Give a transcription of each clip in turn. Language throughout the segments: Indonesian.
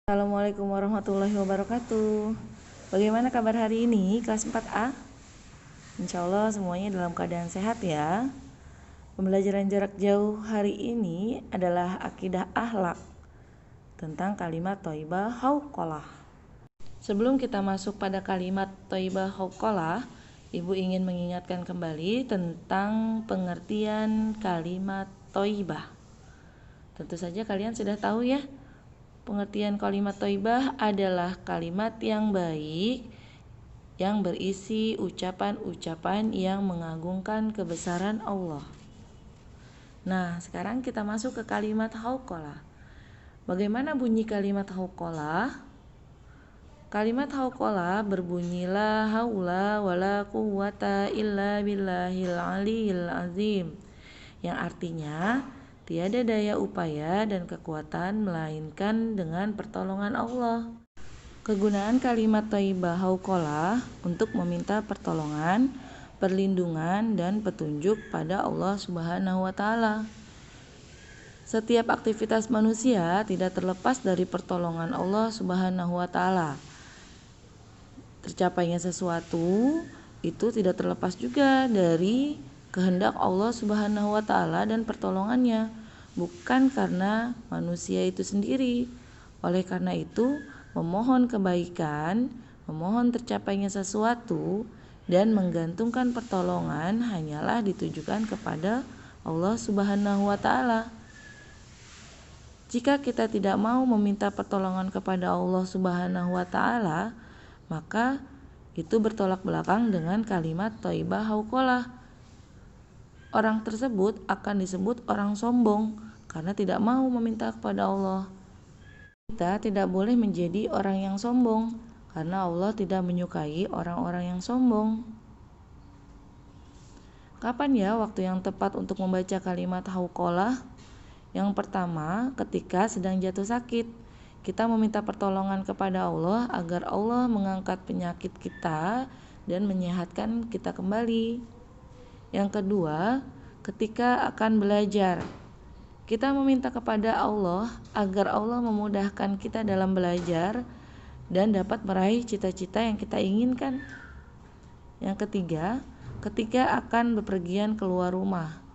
Assalamualaikum warahmatullahi wabarakatuh. Bagaimana kabar hari ini kelas 4A? Insya Allah semuanya dalam keadaan sehat ya. Pembelajaran jarak jauh hari ini adalah akidah akhlak tentang kalimat thayyibah hauqalah. Sebelum kita masuk pada kalimat thayyibah hauqalah, Ibu ingin mengingatkan kembali tentang pengertian kalimat thayyibah. Tentu saja kalian sudah tahu ya. Pengertian kalimat thayyibah adalah kalimat yang baik yang berisi ucapan-ucapan yang mengagungkan kebesaran Allah. Nah, sekarang kita masuk ke kalimat hauqalah. Bagaimana bunyi kalimat hauqalah? Kalimat hauqalah berbunyi la haula wala quwwata illa billahil aliyil azim, yang artinya tiada daya upaya dan kekuatan melainkan dengan pertolongan Allah. Kegunaan kalimat thayyibah hauqalah untuk meminta pertolongan, perlindungan, dan petunjuk pada Allah Subhanahu wa Ta'ala. Setiap aktivitas manusia tidak terlepas dari pertolongan Allah Subhanahu wa Ta'ala. Tercapainya sesuatu itu tidak terlepas juga dari kehendak Allah Subhanahu wa Ta'ala dan pertolongannya, bukan karena manusia itu sendiri. Oleh karena itu, memohon kebaikan, memohon tercapainya sesuatu, dan menggantungkan pertolongan hanyalah ditujukan kepada Allah Subhanahu wa Ta'ala. Jika kita tidak mau meminta pertolongan kepada Allah Subhanahu wa Ta'ala, maka itu bertolak belakang dengan kalimat thayyibah hauqalah. Orang tersebut akan disebut orang sombong karena tidak mau meminta kepada Allah. Kita tidak boleh menjadi orang yang sombong karena Allah tidak menyukai orang-orang yang sombong. Kapan ya waktu yang tepat untuk membaca kalimat hauqalah? Yang pertama, ketika sedang jatuh sakit, kita meminta pertolongan kepada Allah agar Allah mengangkat penyakit kita dan menyehatkan kita kembali. Yang kedua, ketika akan belajar, kita meminta kepada Allah agar Allah memudahkan kita dalam belajar dan dapat meraih cita-cita yang kita inginkan. Yang ketiga, ketika akan bepergian keluar rumah,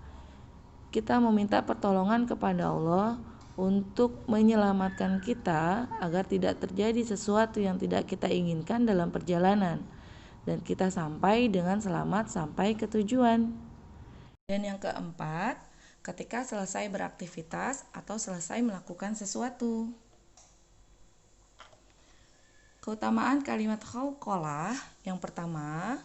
kita meminta pertolongan kepada Allah untuk menyelamatkan kita agar tidak terjadi sesuatu yang tidak kita inginkan dalam perjalanan dan kita sampai dengan selamat sampai ke tujuan. Dan yang keempat, ketika selesai beraktivitas atau selesai melakukan sesuatu. Keutamaan kalimat hauqalah, yang pertama,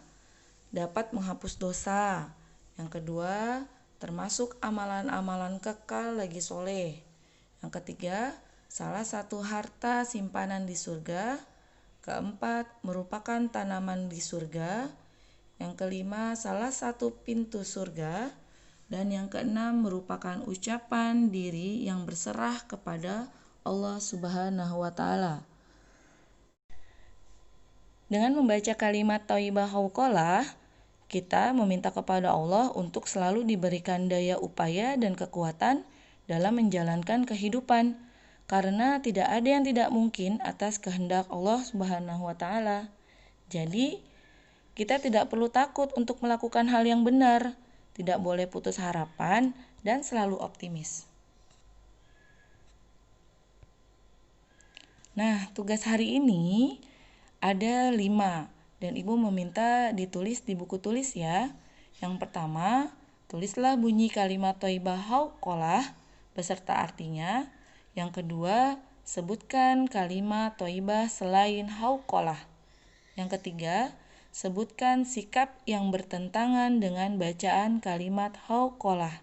dapat menghapus dosa. Yang kedua, termasuk amalan-amalan kekal lagi soleh. Yang ketiga, salah satu harta simpanan di surga. Keempat, merupakan tanaman di surga. Yang kelima, salah satu pintu surga. Dan yang keenam, merupakan ucapan diri yang berserah kepada Allah Subhanahu wa Ta'ala. Dengan membaca kalimat thayyibah hauqalah, kita meminta kepada Allah untuk selalu diberikan daya upaya dan kekuatan dalam menjalankan kehidupan, karena tidak ada yang tidak mungkin atas kehendak Allah Subhanahu wa Ta'ala. Jadi, kita tidak perlu takut untuk melakukan hal yang benar, tidak boleh putus harapan, dan selalu optimis. Nah, tugas hari ini ada 5, dan Ibu meminta ditulis di buku tulis ya. Yang pertama, tulislah bunyi kalimat thayyibah hauqalah beserta artinya. Yang kedua, sebutkan kalimat thayyibah selain hauqalah. Yang ketiga, sebutkan sikap yang bertentangan dengan bacaan kalimat hauqalah.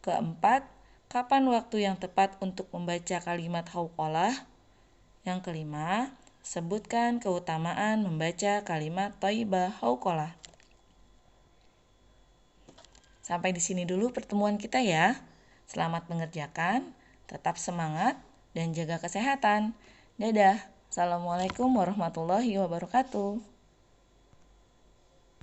Keempat, kapan waktu yang tepat untuk membaca kalimat hauqalah. Yang kelima, sebutkan keutamaan membaca kalimat thayyibah hauqalah. Sampai di sini dulu pertemuan kita ya. Selamat mengerjakan, tetap semangat, dan jaga kesehatan. Dadah. Assalamualaikum warahmatullahi wabarakatuh.